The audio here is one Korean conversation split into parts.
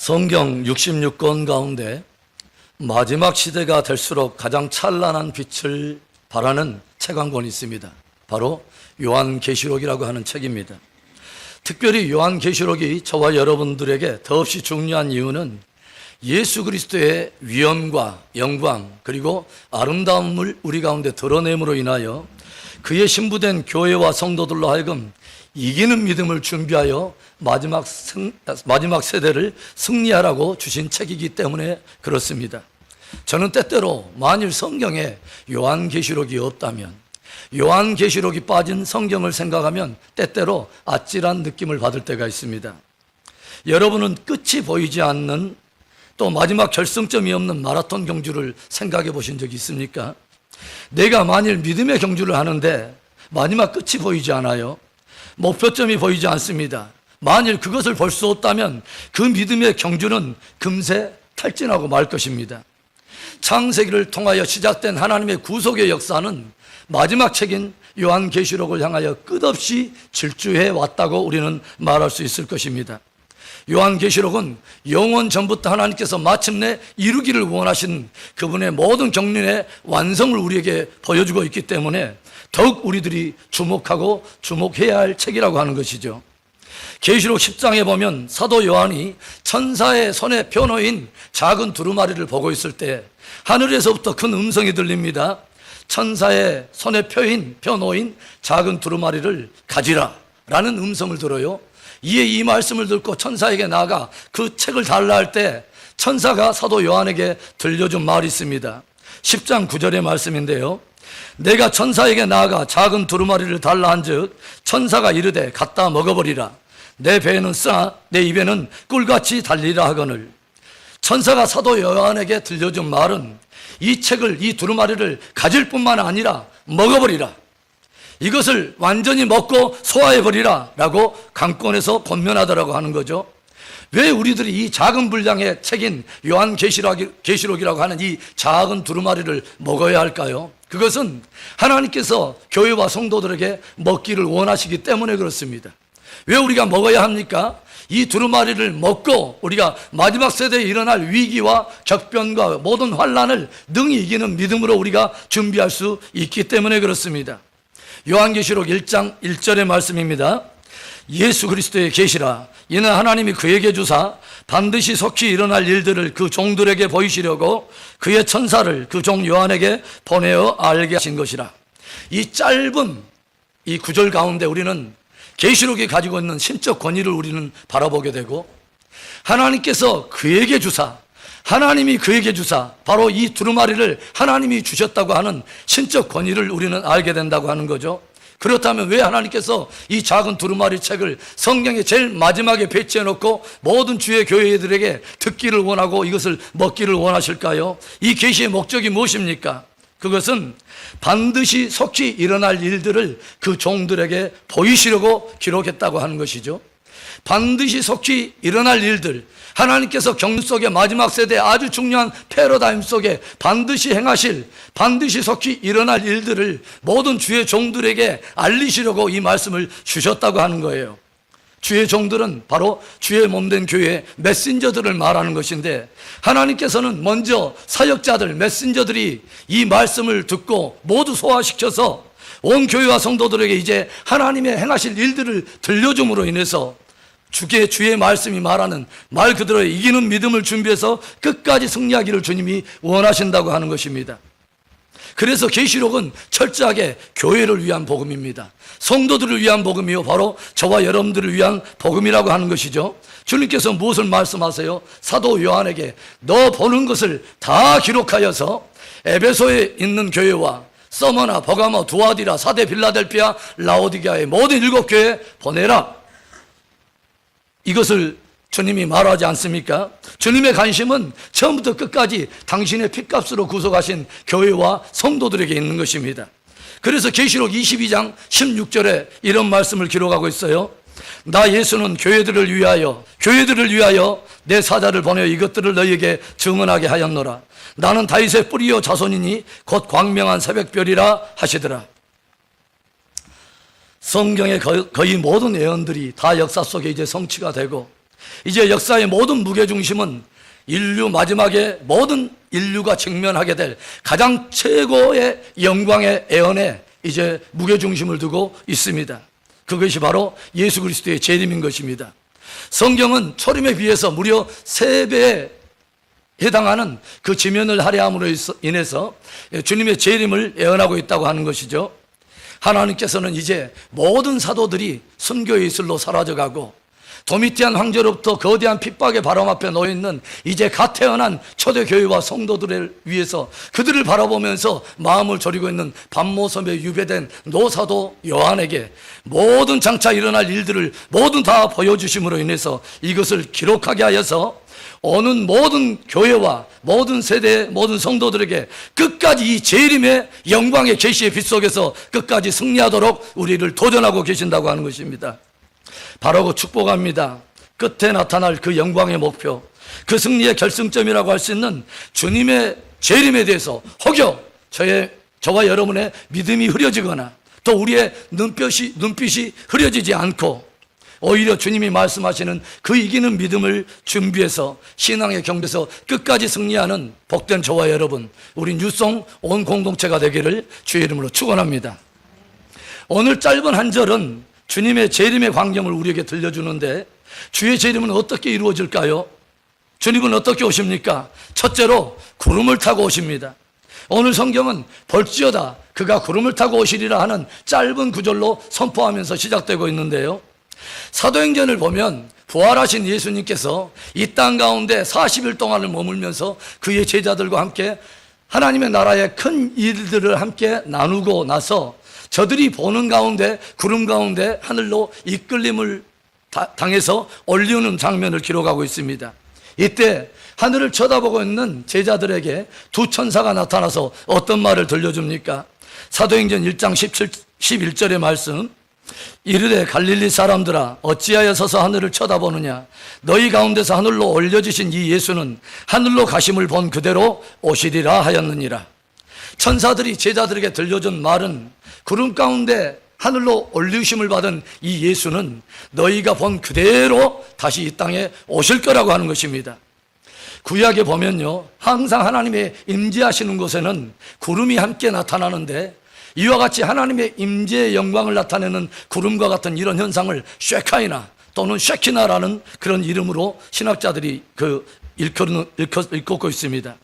성경 66권 가운데 마지막 시대가 될수록 가장 찬란한 빛을 발하는 책 한 권 있습니다. 바로 요한계시록이라고 하는 책입니다. 특별히 요한계시록이 저와 여러분들에게 더없이 중요한 이유는 예수 그리스도의 위엄과 영광 그리고 아름다움을 우리 가운데 드러냄으로 인하여 그의 신부된 교회와 성도들로 하여금 이기는 믿음을 준비하여 마지막 세대를 승리하라고 주신 책이기 때문에 그렇습니다. 저는 때때로 만일 성경에 요한계시록이 없다면, 요한계시록이 빠진 성경을 생각하면 때때로 아찔한 느낌을 받을 때가 있습니다. 여러분은 끝이 보이지 않는, 또 마지막 결승점이 없는 마라톤 경주를 생각해 보신 적이 있습니까? 내가 만일 믿음의 경주를 하는데 마지막 끝이 보이지 않아요. 목표점이 보이지 않습니다. 만일 그것을 볼 수 없다면 그 믿음의 경주는 금세 탈진하고 말 것입니다. 창세기를 통하여 시작된 하나님의 구속의 역사는 마지막 책인 요한계시록을 향하여 끝없이 질주해 왔다고 우리는 말할 수 있을 것입니다. 요한계시록은 영원 전부터 하나님께서 마침내 이루기를 원하신 그분의 모든 경륜의 완성을 우리에게 보여주고 있기 때문에 더욱 우리들이 주목하고 주목해야 할 책이라고 하는 것이죠. 계시록 10장에 보면 사도 요한이 천사의 손에 펴놓인 작은 두루마리를 보고 있을 때 하늘에서부터 큰 음성이 들립니다. 천사의 손에 펴놓인 작은 두루마리를 가지라 라는 음성을 들어요. 이에 이 말씀을 듣고 천사에게 나아가 그 책을 달라 할 때 천사가 사도 요한에게 들려준 말이 있습니다. 10장 9절의 말씀인데요, 내가 천사에게 나아가 작은 두루마리를 달라 한즉 천사가 이르되 갖다 먹어버리라. 내 배에는 쓰나 내 입에는 꿀같이 달리라 하거늘. 천사가 사도 요한에게 들려준 말은 이 책을, 이 두루마리를 가질 뿐만 아니라 먹어버리라, 이것을 완전히 먹고 소화해버리라 라고 강권해서 권면하더라고 하는 거죠. 왜 우리들이 이 작은 분량의 책인 요한계시록이라고 하는 이 작은 두루마리를 먹어야 할까요? 그것은 하나님께서 교회와 성도들에게 먹기를 원하시기 때문에 그렇습니다. 왜 우리가 먹어야 합니까? 이 두루마리를 먹고 우리가 마지막 세대에 일어날 위기와 격변과 모든 환난을 능히 이기는 믿음으로 우리가 준비할 수 있기 때문에 그렇습니다. 요한계시록 1장 1절의 말씀입니다. 예수 그리스도의 계시라. 이는 하나님이 그에게 주사 반드시 속히 일어날 일들을 그 종들에게 보이시려고 그의 천사를 그 종 요한에게 보내어 알게 하신 것이라. 이 짧은 이 구절 가운데 우리는 계시록이 가지고 있는 신적 권위를 우리는 바라보게 되고, 하나님께서 그에게 주사, 하나님이 그에게 주사, 바로 이 두루마리를 하나님이 주셨다고 하는 신적 권위를 우리는 알게 된다고 하는 거죠. 그렇다면 왜 하나님께서 이 작은 두루마리 책을 성경의 제일 마지막에 배치해 놓고 모든 주의 교회들에게 듣기를 원하고 이것을 먹기를 원하실까요? 이 계시의 목적이 무엇입니까? 그것은 반드시 속히 일어날 일들을 그 종들에게 보이시려고 기록했다고 하는 것이죠. 반드시 속히 일어날 일들, 하나님께서 경륜 속에 마지막 세대의 아주 중요한 패러다임 속에 반드시 행하실, 반드시 속히 일어날 일들을 모든 주의 종들에게 알리시려고 이 말씀을 주셨다고 하는 거예요. 주의 종들은 바로 주의 몸된 교회의 메신저들을 말하는 것인데, 하나님께서는 먼저 사역자들, 메신저들이 이 말씀을 듣고 모두 소화시켜서 온 교회와 성도들에게 이제 하나님의 행하실 일들을 들려줌으로 인해서 주의 말씀이 말하는 말 그대로 이기는 믿음을 준비해서 끝까지 승리하기를 주님이 원하신다고 하는 것입니다. 그래서 계시록은 철저하게 교회를 위한 복음입니다. 성도들을 위한 복음이요, 바로 저와 여러분들을 위한 복음이라고 하는 것이죠. 주님께서 무엇을 말씀하세요? 사도 요한에게 너 보는 것을 다 기록하여서 에베소에 있는 교회와 서머나, 버가모, 두아디라, 사대, 빌라델피아, 라오디게아의 모든 7교회에 보내라. 이것을 주님이 말하지 않습니까? 주님의 관심은 처음부터 끝까지 당신의 핏값으로 구속하신 교회와 성도들에게 있는 것입니다. 그래서 계시록 22장 16절에 이런 말씀을 기록하고 있어요. 나 예수는 교회들을 위하여 내 사자를 보내어 이것들을 너희에게 증언하게 하였노라. 나는 다윗의 뿌리요 자손이니 곧 광명한 새벽별이라 하시더라. 성경의 거의 모든 예언들이 다 역사 속에 이제 성취가 되고 이제 역사의 모든 무게중심은 인류 마지막에 모든 인류가 직면하게 될 가장 최고의 영광의 애언에 이제 무게중심을 두고 있습니다. 그것이 바로 예수 그리스도의 재림인 것입니다. 성경은 초림에 비해서 무려 3배에 해당하는 그 지면을 할애함으로 인해서 주님의 재림을 예언하고 있다고 하는 것이죠. 하나님께서는 이제 모든 사도들이 순교의 이슬로 사라져가고 도미티안 황제로부터 거대한 핍박의 바람 앞에 놓여있는 이제 갓 태어난 초대교회와 성도들을 위해서 그들을 바라보면서 마음을 졸이고 있는 반모섬에 유배된 노사도 요한에게 모든 장차 일어날 일들을 모두 다 보여주심으로 인해서 이것을 기록하게 하여서 오는 모든 교회와 모든 세대 모든 성도들에게 끝까지 이 재림의 영광의 계시의 빛 속에서 끝까지 승리하도록 우리를 도전하고 계신다고 하는 것입니다. 바로 축복합니다. 끝에 나타날 그 영광의 목표, 그 승리의 결승점이라고 할 수 있는 주님의 재림에 대해서 혹여 저와 여러분의 믿음이 흐려지거나 또 우리의 눈빛이 흐려지지 않고 오히려 주님이 말씀하시는 그 이기는 믿음을 준비해서 신앙의 경배에서 끝까지 승리하는 복된 저와 여러분, 우리 뉴송 온 공동체가 되기를 주의 이름으로 축원합니다. 오늘 짧은 한 절은 주님의 재림의 광경을 우리에게 들려주는데 주의 재림은 어떻게 이루어질까요? 주님은 어떻게 오십니까? 첫째로 구름을 타고 오십니다. 오늘 성경은 볼지어다 그가 구름을 타고 오시리라 하는 짧은 구절로 선포하면서 시작되고 있는데요. 사도행전을 보면 부활하신 예수님께서 이 땅 가운데 40일 동안을 머물면서 그의 제자들과 함께 하나님의 나라의 큰 일들을 함께 나누고 나서 저들이 보는 가운데 구름 가운데 하늘로 이끌림을 당해서 올리우는 장면을 기록하고 있습니다. 이때 하늘을 쳐다보고 있는 제자들에게 두 천사가 나타나서 어떤 말을 들려줍니까? 사도행전 1장 11절의 말씀, 이르되 갈릴리 사람들아 어찌하여 서서 하늘을 쳐다보느냐, 너희 가운데서 하늘로 올려지신 이 예수는 하늘로 가심을 본 그대로 오시리라 하였느니라. 천사들이 제자들에게 들려준 말은 구름 가운데 하늘로 올리심을 받은 이 예수는 너희가 본 그대로 다시 이 땅에 오실 거라고 하는 것입니다. 구약에 보면요, 항상 하나님의 임재하시는 곳에는 구름이 함께 나타나는데 이와 같이 하나님의 임재의 영광을 나타내는 구름과 같은 이런 현상을 쉐카이나 또는 쉐키나라는 그런 이름으로 신학자들이 일컫고 있습니다.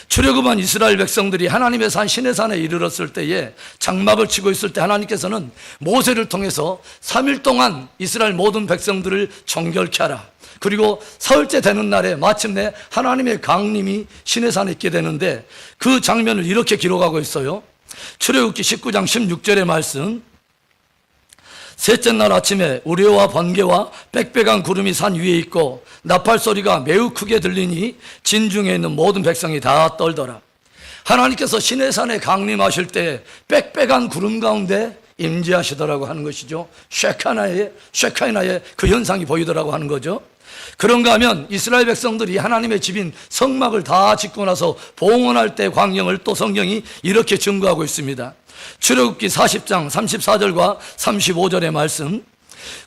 출애굽한 이스라엘 백성들이 하나님의 산 시내산에 이르렀을 때에 장막을 치고 있을 때 하나님께서는 모세를 통해서 3일 동안 이스라엘 모든 백성들을 정결케 하라. 그리고 사흘째 되는 날에 마침내 하나님의 강림이 시내산에 있게 되는데 그 장면을 이렇게 기록하고 있어요. 출애굽기 19장 16절의 말씀, 셋째 날 아침에 우레와 번개와 빽빽한 구름이 산 위에 있고 나팔 소리가 매우 크게 들리니 진중에 있는 모든 백성이 다 떨더라. 하나님께서 시내산에 강림하실 때 빽빽한 구름 가운데 임재하시더라고 하는 것이죠. 쉐카이나의 그 현상이 보이더라고 하는 거죠. 그런가 하면 이스라엘 백성들이 하나님의 집인 성막을 다 짓고 나서 봉헌할 때 광경을 또 성경이 이렇게 증거하고 있습니다. 출애굽기 40장 34절과 35절의 말씀,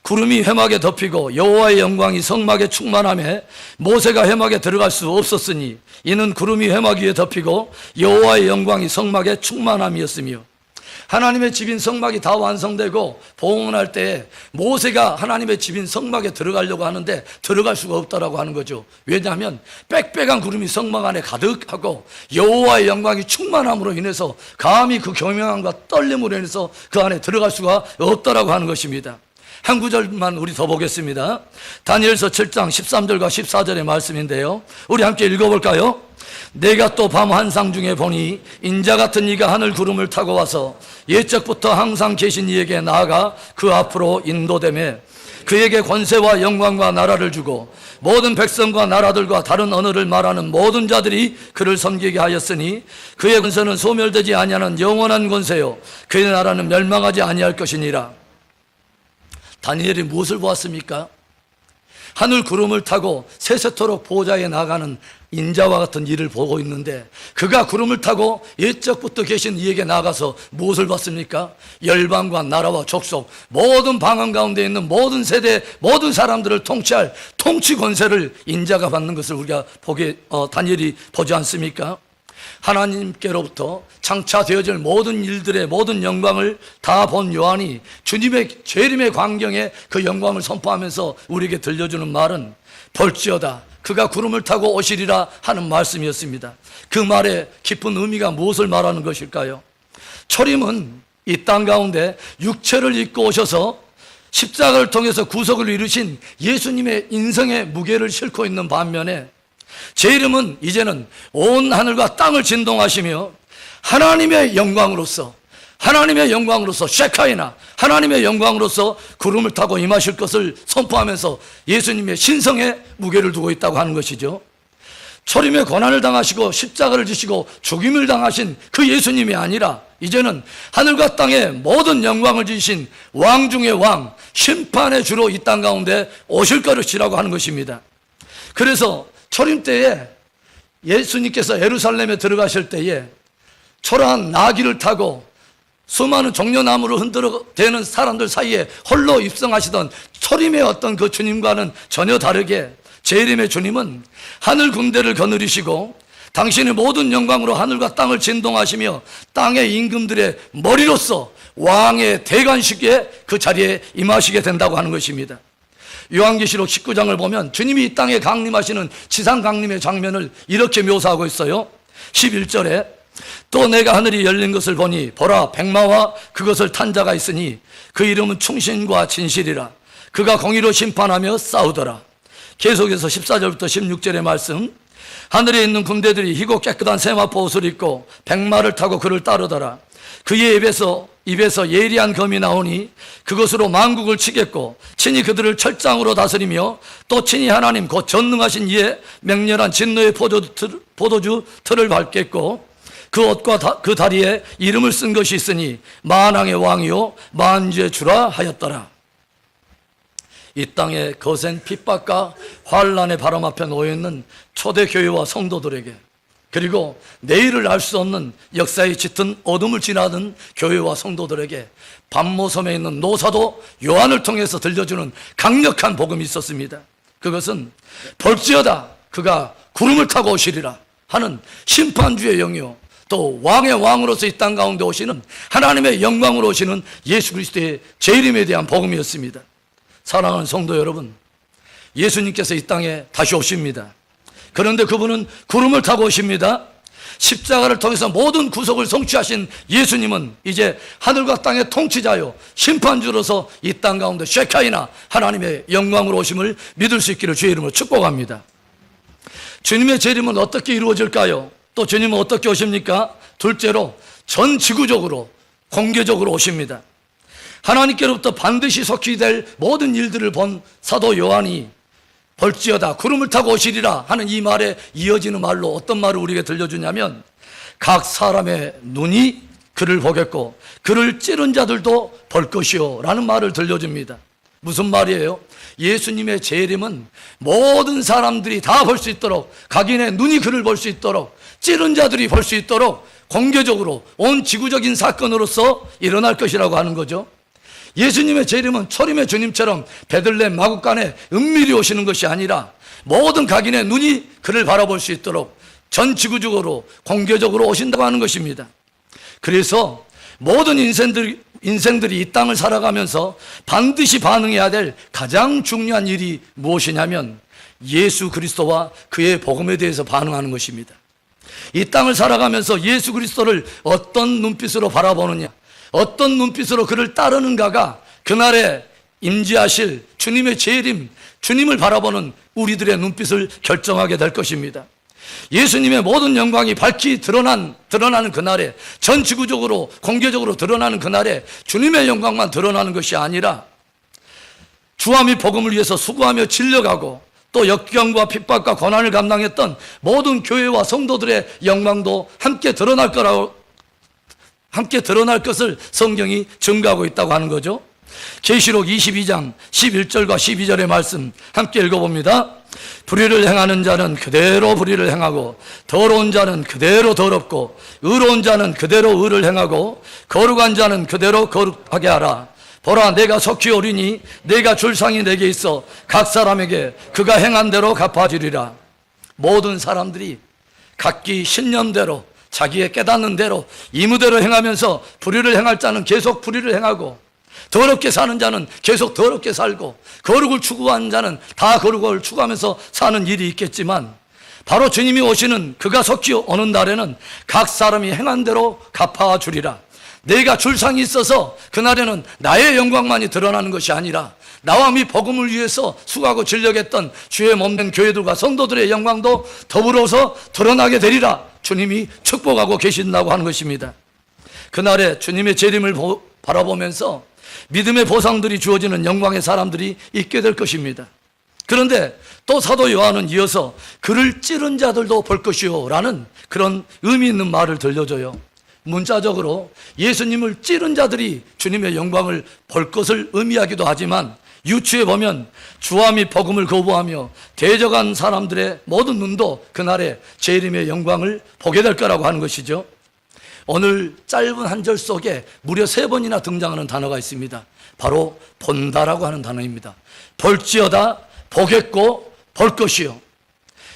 구름이 회막에 덮이고 여호와의 영광이 성막에 충만하며 모세가 회막에 들어갈 수 없었으니 이는 구름이 회막 위에 덮이고 여호와의 영광이 성막에 충만함이었으며, 하나님의 집인 성막이 다 완성되고 봉헌할 때 모세가 하나님의 집인 성막에 들어가려고 하는데 들어갈 수가 없다라고 하는 거죠. 왜냐하면 빽빽한 구름이 성막 안에 가득하고 여호와의 영광이 충만함으로 인해서 감히 그 경외함과 떨림으로 인해서 그 안에 들어갈 수가 없다라고 하는 것입니다. 한 구절만 우리 더 보겠습니다. 다니엘서 7장 13절과 14절의 말씀인데요, 우리 함께 읽어볼까요? 내가 또 밤 환상 중에 보니 인자 같은 이가 하늘 구름을 타고 와서 옛적부터 항상 계신 이에게 나아가 그 앞으로 인도되매 그에게 권세와 영광과 나라를 주고 모든 백성과 나라들과 다른 언어를 말하는 모든 자들이 그를 섬기게 하였으니 그의 권세는 소멸되지 아니하는 영원한 권세요 그의 나라는 멸망하지 아니할 것이니라. 다니엘이 무엇을 보았습니까? 하늘 구름을 타고 세세토록 보좌에 나가는 인자와 같은 일을 보고 있는데, 그가 구름을 타고 옛적부터 계신 이에게 나가서 무엇을 받습니까? 열방과 나라와 족속, 모든 방언 가운데 있는 모든 세대, 모든 사람들을 통치할 통치 권세를 인자가 받는 것을 우리가 다니엘이 보지 않습니까? 하나님께로부터 장차 되어질 모든 일들의 모든 영광을 다 본 요한이 주님의 재림의 광경에 그 영광을 선포하면서 우리에게 들려주는 말은 볼지어다 그가 구름을 타고 오시리라 하는 말씀이었습니다. 그 말의 깊은 의미가 무엇을 말하는 것일까요? 초림은 이 땅 가운데 육체를 입고 오셔서 십자가를 통해서 구속을 이루신 예수님의 인성의 무게를 싣고 있는 반면에, 재림은 이제는 온 하늘과 땅을 진동하시며 하나님의 영광으로서 쉐카이나 하나님의 영광으로서 구름을 타고 임하실 것을 선포하면서 예수님의 신성의 무게를 두고 있다고 하는 것이죠. 초림의 고난을 당하시고 십자가를 지시고 죽임을 당하신 그 예수님이 아니라 이제는 하늘과 땅의 모든 영광을 지신 왕 중의 왕, 심판의 주로 이 땅 가운데 오실 것이라고 하는 것입니다. 그래서 초림 때에 예수님께서 예루살렘에 들어가실 때에 초라한 나귀를 타고 수많은 종려나무를 흔들어 대는 사람들 사이에 홀로 입성하시던 초림의 어떤 그 주님과는 전혀 다르게 재림의 주님은 하늘 군대를 거느리시고 당신의 모든 영광으로 하늘과 땅을 진동하시며 땅의 임금들의 머리로서 왕의 대관식에 그 자리에 임하시게 된다고 하는 것입니다. 요한계시록 19장을 보면 주님이 이 땅에 강림하시는 지상 강림의 장면을 이렇게 묘사하고 있어요. 11절에 또 내가 하늘이 열린 것을 보니 보라 백마와 그것을 탄 자가 있으니 그 이름은 충신과 진실이라. 그가 공의로 심판하며 싸우더라. 계속해서 14절부터 16절의 말씀, 하늘에 있는 군대들이 희고 깨끗한 세마포 옷을 입고 백마를 타고 그를 따르더라. 그의 입에서 예리한 검이 나오니 그것으로 만국을 치겠고 친히 그들을 철장으로 다스리며 또 친히 하나님 곧 전능하신 이의 맹렬한 진노의 포도주 틀을 밟겠고 그 옷과 그 다리에 이름을 쓴 것이 있으니 만왕의 왕이요 만주의 주라 하였더라. 이 땅의 거센 핍박과 환란의 바람 앞에 놓여있는 초대교회와 성도들에게, 그리고 내일을 알 수 없는 역사의 짙은 어둠을 지나는 교회와 성도들에게 반모섬에 있는 노사도 요한을 통해서 들려주는 강력한 복음이 있었습니다. 그것은 볼지어다 그가 구름을 타고 오시리라 하는 심판주의 영이요 또 왕의 왕으로서 이 땅 가운데 오시는 하나님의 영광으로 오시는 예수 그리스도의 재림에 대한 복음이었습니다. 사랑하는 성도 여러분, 예수님께서 이 땅에 다시 오십니다. 그런데 그분은 구름을 타고 오십니다. 십자가를 통해서 모든 구속을 성취하신 예수님은 이제 하늘과 땅의 통치자요 심판주로서 이 땅 가운데 쉐카이나 하나님의 영광으로 오심을 믿을 수 있기를 주의 이름으로 축복합니다. 주님의 재림은 어떻게 이루어질까요? 또 주님은 어떻게 오십니까? 둘째로 전 지구적으로 공개적으로 오십니다. 하나님께로부터 반드시 속히 될 모든 일들을 본 사도 요한이 볼지어다 구름을 타고 오시리라 하는 이 말에 이어지는 말로 어떤 말을 우리에게 들려주냐면, 각 사람의 눈이 그를 보겠고 그를 찌른 자들도 볼 것이요 라는 말을 들려줍니다. 무슨 말이에요? 예수님의 재림은 모든 사람들이 다 볼 수 있도록, 각인의 눈이 그를 볼 수 있도록, 찌른 자들이 볼 수 있도록 공개적으로 온 지구적인 사건으로서 일어날 것이라고 하는 거죠. 예수님의 재림은 초림의 주님처럼 베들레헴 마구간에 은밀히 오시는 것이 아니라 모든 각인의 눈이 그를 바라볼 수 있도록 전 지구적으로 공개적으로 오신다고 하는 것입니다. 그래서 모든 인생들이 이 땅을 살아가면서 반드시 반응해야 될 가장 중요한 일이 무엇이냐면 예수 그리스도와 그의 복음에 대해서 반응하는 것입니다. 이 땅을 살아가면서 예수 그리스도를 어떤 눈빛으로 바라보느냐, 어떤 눈빛으로 그를 따르는가가 그날에 임재하실 주님의 재림, 주님을 바라보는 우리들의 눈빛을 결정하게 될 것입니다. 예수님의 모든 영광이 밝히 드러나는 그날에, 전 지구적으로 공개적으로 드러나는 그날에 주님의 영광만 드러나는 것이 아니라 주와 및 복음을 위해서 수고하며 진력하고 또 역경과 핍박과 고난을 감당했던 모든 교회와 성도들의 영광도 함께 드러날 것을 성경이 증거하고 있다고 하는 거죠. 계시록 22장 11절과 12절의 말씀 함께 읽어봅니다. 불의를 행하는 자는 그대로 불의를 행하고 더러운 자는 그대로 더럽고 의로운 자는 그대로 의를 행하고 거룩한 자는 그대로 거룩하게 하라. 보라, 내가 속히 오리니 내가 줄 상이 내게 있어 각 사람에게 그가 행한 대로 갚아주리라. 모든 사람들이 각기 신념대로 자기의 깨닫는 대로 이무대로 행하면서 불의를 행할 자는 계속 불의를 행하고 더럽게 사는 자는 계속 더럽게 살고 거룩을 추구하는 자는 다 거룩을 추구하면서 사는 일이 있겠지만 바로 주님이 오시는 그가 속히 오는 날에는 각 사람이 행한 대로 갚아주리라. 내가 줄 상이 있어서 그날에는 나의 영광만이 드러나는 것이 아니라 나와 미 복음을 위해서 수고하고 진력했던 주의 몸된 교회들과 성도들의 영광도 더불어서 드러나게 되리라. 주님이 축복하고 계신다고 하는 것입니다. 그날에 주님의 재림을 바라보면서 믿음의 보상들이 주어지는 영광의 사람들이 있게 될 것입니다. 그런데 또 사도 요한은 이어서 그를 찌른 자들도 볼 것이요 라는 그런 의미 있는 말을 들려줘요. 문자적으로 예수님을 찌른 자들이 주님의 영광을 볼 것을 의미하기도 하지만 유추해 보면 주와 및 복음을 거부하며 대적한 사람들의 모든 눈도 그날에 재림의 영광을 보게 될 거라고 하는 것이죠. 오늘 짧은 한 절 속에 무려 3번이나 등장하는 단어가 있습니다. 바로 본다라고 하는 단어입니다. 볼지어다, 보겠고, 볼 것이요.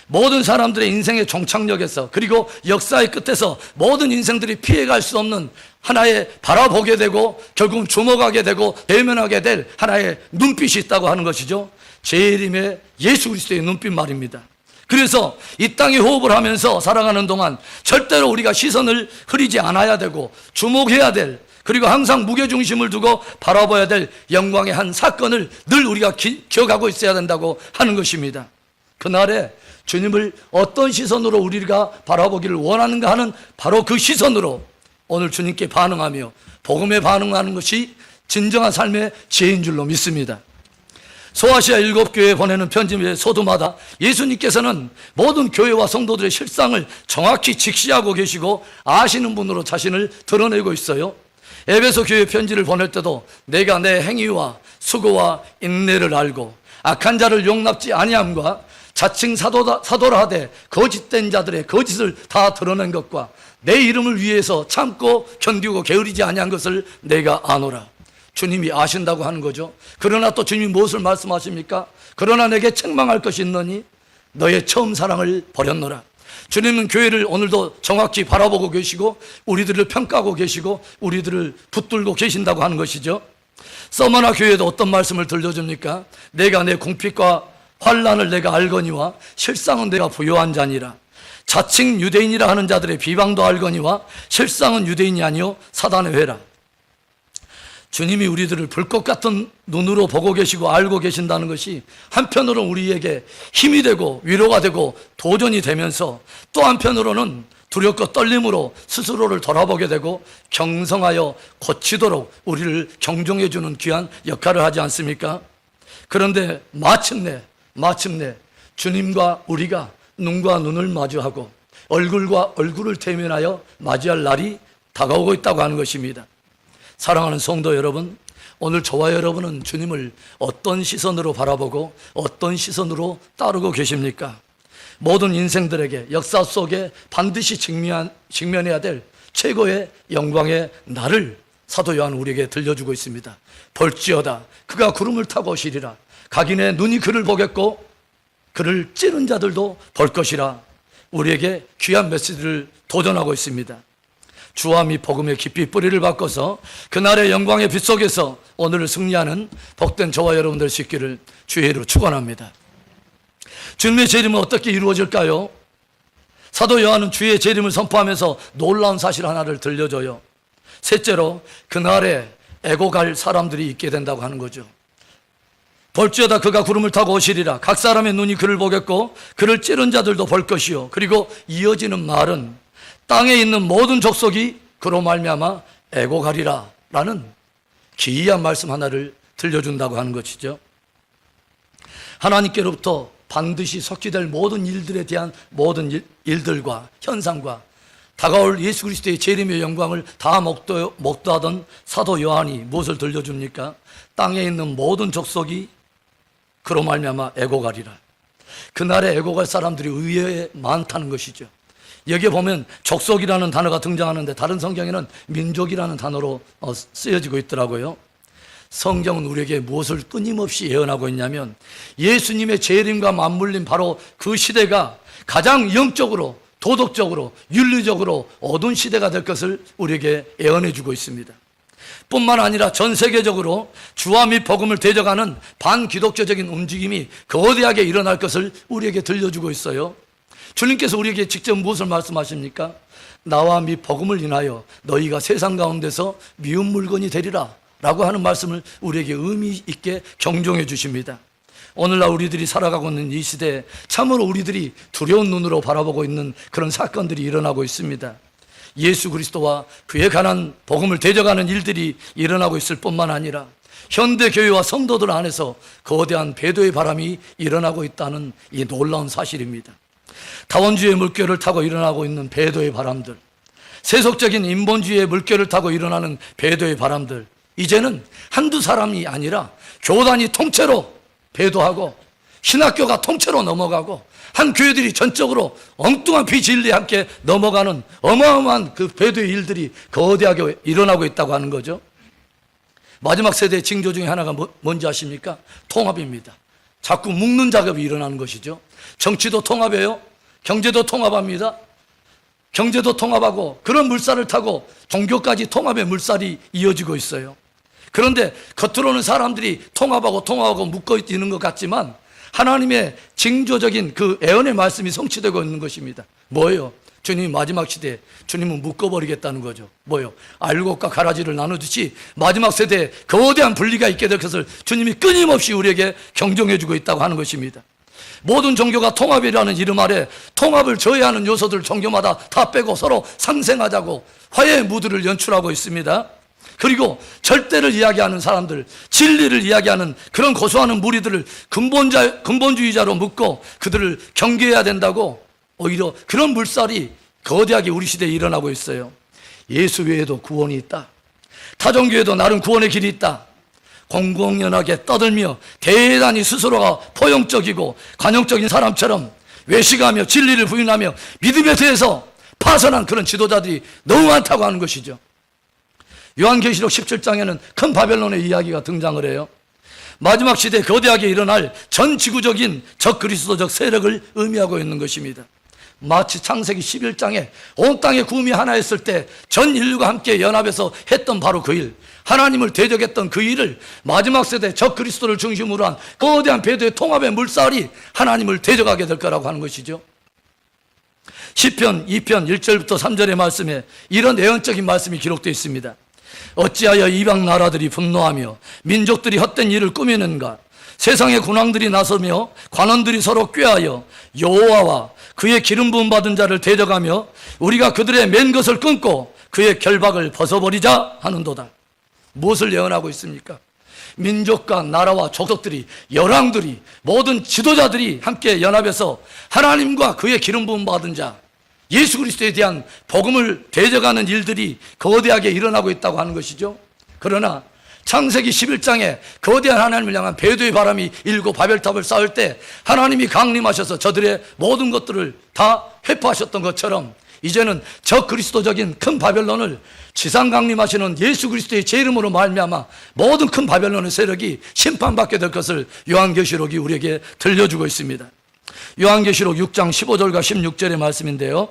모든 사람들의 인생의 종착역에서 그리고 역사의 끝에서 모든 인생들이 피해갈 수 없는 하나의 바라보게 되고 결국은 주목하게 되고 대면하게 될 하나의 눈빛이 있다고 하는 것이죠. 재림의 예수 그리스도의 눈빛 말입니다. 그래서 이 땅에 호흡을 하면서 살아가는 동안 절대로 우리가 시선을 흐리지 않아야 되고 주목해야 될, 그리고 항상 무게중심을 두고 바라봐야 될 영광의 한 사건을 늘 우리가 기억하고 있어야 된다고 하는 것입니다. 그날에 주님을 어떤 시선으로 우리가 바라보기를 원하는가 하는 바로 그 시선으로 오늘 주님께 반응하며 복음에 반응하는 것이 진정한 삶의 지혜인 줄로 믿습니다. 소아시아 7교회에 보내는 편지의 소도마다 예수님께서는 모든 교회와 성도들의 실상을 정확히 직시하고 계시고 아시는 분으로 자신을 드러내고 있어요. 에베소 교회 편지를 보낼 때도 내가 내 행위와 수고와 인내를 알고 악한 자를 용납지 아니함과 자칭 사도라 하되 거짓된 자들의 거짓을 다 드러낸 것과 내 이름을 위해서 참고 견디고 게으르지 아니한 것을 내가 아노라. 주님이 아신다고 하는 거죠. 그러나 또 주님이 무엇을 말씀하십니까? 그러나 내게 책망할 것이 있느니 너의 처음 사랑을 버렸노라. 주님은 교회를 오늘도 정확히 바라보고 계시고 우리들을 평가하고 계시고 우리들을 붙들고 계신다고 하는 것이죠. 서머나 교회도 어떤 말씀을 들려줍니까? 내가 내 궁핍과 환난을 내가 알거니와 실상은 내가 부요한 자니라. 자칭 유대인이라 하는 자들의 비방도 알거니와 실상은 유대인이 아니요 사단의 회라. 주님이 우리들을 불꽃 같은 눈으로 보고 계시고 알고 계신다는 것이 한편으로는 우리에게 힘이 되고 위로가 되고 도전이 되면서 또 한편으로는 두렵고 떨림으로 스스로를 돌아보게 되고 경성하여 고치도록 우리를 경종해 주는 귀한 역할을 하지 않습니까? 그런데 마침내 주님과 우리가 눈과 눈을 마주하고 얼굴과 얼굴을 대면하여 맞이할 날이 다가오고 있다고 하는 것입니다. 사랑하는 성도 여러분, 오늘 저와 여러분은 주님을 어떤 시선으로 바라보고 어떤 시선으로 따르고 계십니까? 모든 인생들에게 역사 속에 반드시 직면해야 될 최고의 영광의 날을 사도 요한은 우리에게 들려주고 있습니다. 볼지어다 그가 구름을 타고 오시리라. 각인의 눈이 그를 보겠고 그를 찌른 자들도 볼 것이라. 우리에게 귀한 메시지를 도전하고 있습니다. 주와 및 복음의 깊이 뿌리를 바꿔서 그날의 영광의 빛 속에서 오늘을 승리하는 복된 저와 여러분들 수 있기를 주의 이름으로 축원합니다. 주님의 재림은 어떻게 이루어질까요? 사도 요한은 주의 재림을 선포하면서 놀라운 사실 하나를 들려줘요. 셋째로 그날에 애고갈 사람들이 있게 된다고 하는 거죠. 볼지어다 그가 구름을 타고 오시리라. 각 사람의 눈이 그를 보겠고 그를 찌른 자들도 볼 것이요. 그리고 이어지는 말은 땅에 있는 모든 족속이 그로 말미암아 애고가리라 라는 기이한 말씀 하나를 들려준다고 하는 것이죠. 하나님께로부터 반드시 속히될 모든 일들에 대한 모든 일들과 현상과 다가올 예수 그리스도의 재림의 영광을 다 목도하던 사도 요한이 무엇을 들려줍니까? 땅에 있는 모든 족속이 그로 말미암아 애곡하리라. 그날에 애곡할 사람들이 의외에 많다는 것이죠. 여기에 보면 족속이라는 단어가 등장하는데 다른 성경에는 민족이라는 단어로 쓰여지고 있더라고요. 성경은 우리에게 무엇을 끊임없이 예언하고 있냐면 예수님의 재림과 맞물린 바로 그 시대가 가장 영적으로, 도덕적으로, 윤리적으로 어두운 시대가 될 것을 우리에게 예언해 주고 있습니다. 뿐만 아니라 전 세계적으로 주와 및 복음을 대적하는 반기독교적인 움직임이 거대하게 일어날 것을 우리에게 들려주고 있어요. 주님께서 우리에게 직접 무엇을 말씀하십니까? 나와 및 복음을 인하여 너희가 세상 가운데서 미운 물건이 되리라 라고 하는 말씀을 우리에게 의미 있게 경종해 주십니다. 오늘날 우리들이 살아가고 있는 이 시대에 참으로 우리들이 두려운 눈으로 바라보고 있는 그런 사건들이 일어나고 있습니다. 예수 그리스도와 그에 관한 복음을 대적하는 일들이 일어나고 있을 뿐만 아니라 현대 교회와 성도들 안에서 거대한 배도의 바람이 일어나고 있다는 이 놀라운 사실입니다. 다원주의의 물결을 타고 일어나고 있는 배도의 바람들, 세속적인 인본주의의 물결을 타고 일어나는 배도의 바람들, 이제는 한두 사람이 아니라 교단이 통째로 배도하고 신학교가 통째로 넘어가고 한 교회들이 전적으로 엉뚱한 비진리에 함께 넘어가는 어마어마한 그 배도의 일들이 거대하게 일어나고 있다고 하는 거죠. 마지막 세대의 징조 중에 하나가 뭔지 아십니까? 통합입니다. 자꾸 묶는 작업이 일어나는 것이죠. 정치도 통합해요. 경제도 통합합니다. 경제도 통합하고 그런 물살을 타고 종교까지 통합의 물살이 이어지고 있어요. 그런데 겉으로는 사람들이 통합하고 묶어 있는 것 같지만 하나님의 징조적인 그 애언의 말씀이 성취되고 있는 것입니다. 뭐예요? 주님이 마지막 시대에 주님은 묶어버리겠다는 거죠. 뭐예요? 알곡과 가라지를 나누듯이 마지막 세대에 거대한 분리가 있게 될 것을 주님이 끊임없이 우리에게 경종해 주고 있다고 하는 것입니다. 모든 종교가 통합이라는 이름 아래 통합을 저해하는 요소들 종교마다 다 빼고 서로 상생하자고 화해의 무드를 연출하고 있습니다. 그리고 절대를 이야기하는 사람들, 진리를 이야기하는 그런 고소하는 무리들을 근본주의자로 묶고 그들을 경계해야 된다고 오히려 그런 물살이 거대하게 우리 시대에 일어나고 있어요. 예수 외에도 구원이 있다. 타종교에도 나름 구원의 길이 있다. 공공연하게 떠들며 대단히 스스로가 포용적이고 관용적인 사람처럼 외식하며 진리를 부인하며 믿음에 대해서 파선한 그런 지도자들이 너무 많다고 하는 것이죠. 요한계시록 17장에는 큰 바벨론의 이야기가 등장을 해요. 마지막 시대에 거대하게 일어날 전 지구적인 적그리스도적 세력을 의미하고 있는 것입니다. 마치 창세기 11장에 온 땅의 구음이 하나였을 때 전 인류가 함께 연합해서 했던 바로 그 일, 하나님을 대적했던 그 일을 마지막 세대 적그리스도를 중심으로 한 거대한 배도의 통합의 물살이 하나님을 대적하게 될 거라고 하는 것이죠. 시편 2편 1절부터 3절의 말씀에 이런 예언적인 말씀이 기록되어 있습니다. 어찌하여 이방 나라들이 분노하며 민족들이 헛된 일을 꾸미는가? 세상의 군왕들이 나서며 관원들이 서로 꾀하여 여호와와 그의 기름 부음 받은 자를 대적하며 우리가 그들의 맨 것을 끊고 그의 결박을 벗어버리자 하는도다. 무엇을 예언하고 있습니까? 민족과 나라와 족속들이, 열왕들이, 모든 지도자들이 함께 연합해서 하나님과 그의 기름 부음 받은 자 예수 그리스도에 대한 복음을 대적하는 일들이 거대하게 일어나고 있다고 하는 것이죠. 그러나 창세기 11장에 거대한 하나님을 향한 배도의 바람이 일고 바벨탑을 쌓을 때 하나님이 강림하셔서 저들의 모든 것들을 다 회파하셨던 것처럼 이제는 적그리스도적인 큰 바벨론을 지상 강림하시는 예수 그리스도의 제 이름으로 말미암아 모든 큰 바벨론의 세력이 심판받게 될 것을 요한계시록이 우리에게 들려주고 있습니다. 요한계시록 6장 15절과 16절의 말씀인데요.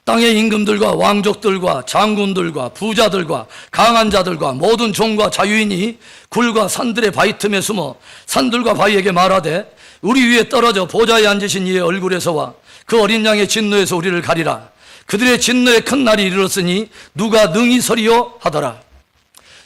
땅의 임금들과 왕족들과 장군들과 부자들과 강한 자들과 모든 종과 자유인이 굴과 산들의 바위 틈에 숨어 산들과 바위에게 말하되 우리 위에 떨어져 보좌에 앉으신 이의 얼굴에서와 그 어린 양의 진노에서 우리를 가리라. 그들의 진노의 큰 날이 이르렀으니 누가 능히 서리요 하더라.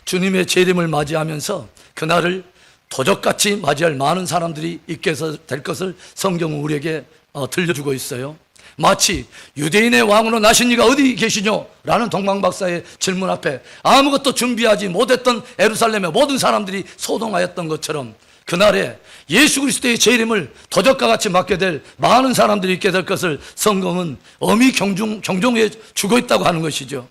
주님의 재림을 맞이하면서 그날을 도적같이 맞이할 많은 사람들이 있게 될 것을 성경은 우리에게 들려주고 있어요. 마치 유대인의 왕으로 나신 이가 어디 계시뇨? 라는 동방박사의 질문 앞에 아무것도 준비하지 못했던 예루살렘의 모든 사람들이 소동하였던 것처럼 그날에 예수 그리스도의 재림을 도적과 같이 맞게 될 많은 사람들이 있게 될 것을 성경은 엄히 경종해 주고 있다고 하는 것이죠.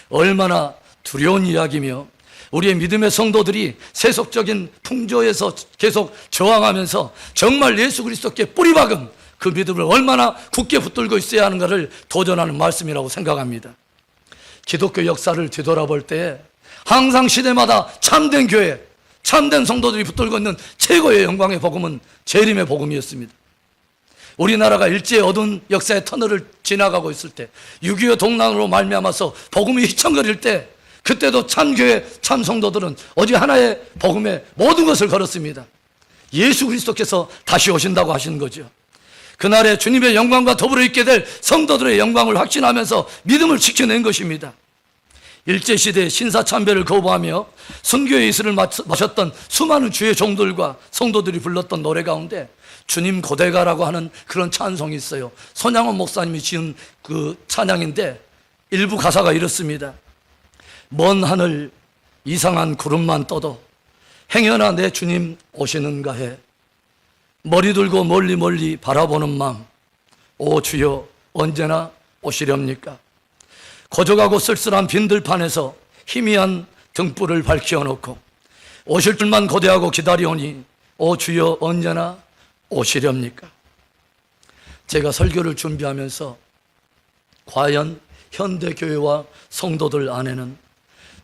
얼마나 두려운 이야기며 우리의 믿음의 성도들이 세속적인 풍조에서 계속 저항하면서 정말 예수 그리스도께 뿌리박은 그 믿음을 얼마나 굳게 붙들고 있어야 하는가를 도전하는 말씀이라고 생각합니다. 기독교 역사를 뒤돌아볼 때 항상 시대마다 참된 교회, 참된 성도들이 붙들고 있는 최고의 영광의 복음은 재림의 복음이었습니다. 우리나라가 일제의 어두운 역사의 터널을 지나가고 있을 때 6.25 동란으로 말미암아서 복음이 휘청거릴 때 그때도 참교회, 참성도들은 오직 하나의 복음에 모든 것을 걸었습니다. 예수 그리스도께서 다시 오신다고 하시는 거죠. 그날에 주님의 영광과 더불어 있게 될 성도들의 영광을 확신하면서 믿음을 지켜낸 것입니다. 일제시대의 신사참배를 거부하며 순교의 이슬을 마셨던 수많은 주의 종들과 성도들이 불렀던 노래 가운데 주님 고대가라고 하는 그런 찬송이 있어요. 손양원 목사님이 지은 그 찬양인데 일부 가사가 이렇습니다. 먼 하늘 이상한 구름만 떠도 행여나 내 주님 오시는가 해 머리 들고 멀리 멀리 바라보는 마음 오 주여 언제나 오시렵니까? 고적하고 쓸쓸한 빈들판에서 희미한 등불을 밝혀놓고 오실 줄만 고대하고 기다려오니 오 주여 언제나 오시렵니까? 제가 설교를 준비하면서 과연 현대교회와 성도들 안에는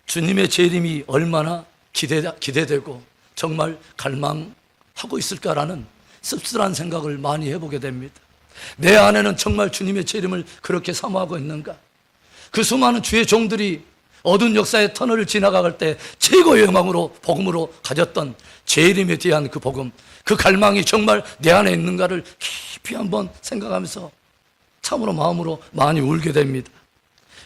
주님의 재림이 얼마나 기대되고 정말 갈망하고 있을까라는 씁쓸한 생각을 많이 해보게 됩니다. 내 안에는 정말 주님의 재림을 그렇게 사모하고 있는가? 그 수많은 주의 종들이 어두운 역사의 터널을 지나갈 때 최고의 영광으로 복음으로 가졌던 재림에 대한 그 복음, 그 갈망이 정말 내 안에 있는가를 깊이 한번 생각하면서 참으로 마음으로 많이 울게 됩니다.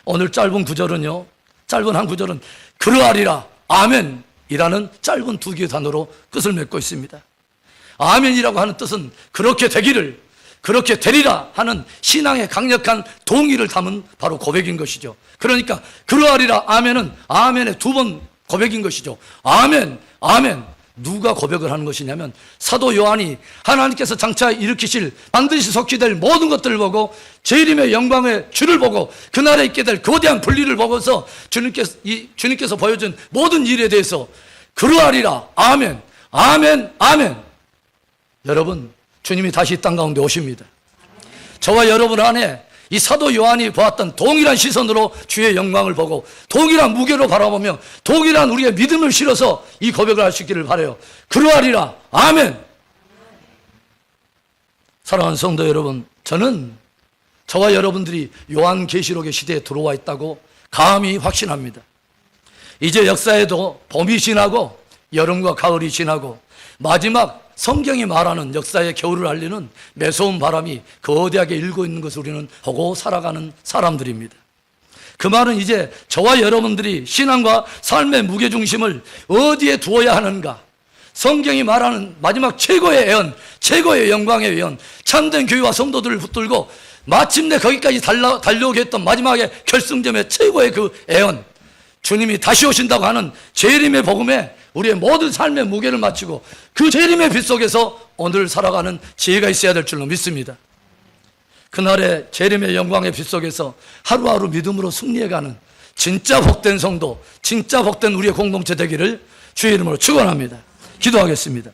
오늘 짧은 구절은요, 짧은 한 구절은 그러하리라 아멘이라는 짧은 두 개의 단어로 끝을 맺고 있습니다. 아멘이라고 하는 뜻은 그렇게 되기를, 그렇게 되리라 하는 신앙의 강력한 동의를 담은 바로 고백인 것이죠. 그러니까 그러하리라 아멘은 아멘의 두 번 고백인 것이죠. 아멘, 아멘. 누가 고백을 하는 것이냐면 사도 요한이 하나님께서 장차 일으키실 반드시 속히 될 모든 것들을 보고 재림의 영광의 주를 보고 그날에 있게 될 거대한 분리를 보고서 주님께서 보여준 모든 일에 대해서 그러하리라 아멘, 아멘, 아멘. 여러분, 주님이 다시 이 땅 가운데 오십니다. 저와 여러분 안에 이 사도 요한이 보았던 동일한 시선으로 주의 영광을 보고 동일한 무게로 바라보며 동일한 우리의 믿음을 실어서 이 고백을 할 수 있기를 바라요. 그러하리라 아멘. 사랑하는 성도 여러분, 저는 저와 여러분들이 요한계시록의 시대에 들어와 있다고 감히 확신합니다. 이제 역사에도 봄이 지나고 여름과 가을이 지나고 마지막 성경이 말하는 역사의 겨울을 알리는 매서운 바람이 거대하게 일고 있는 것을 우리는 보고 살아가는 사람들입니다. 그 말은 이제 저와 여러분들이 신앙과 삶의 무게중심을 어디에 두어야 하는가? 성경이 말하는 마지막 최고의 애언, 최고의 영광의 애언, 참된 교회와 성도들을 붙들고 마침내 거기까지 달려오게 했던 마지막의 결승점의 최고의 그 애언, 주님이 다시 오신다고 하는 재림의 복음에 우리의 모든 삶의 무게를 맞추고 그 재림의 빛 속에서 오늘 살아가는 지혜가 있어야 될 줄로 믿습니다. 그날의 재림의 영광의 빛 속에서 하루하루 믿음으로 승리해가는 진짜 복된 성도, 진짜 복된 우리의 공동체 되기를 주의 이름으로 축원합니다. 기도하겠습니다.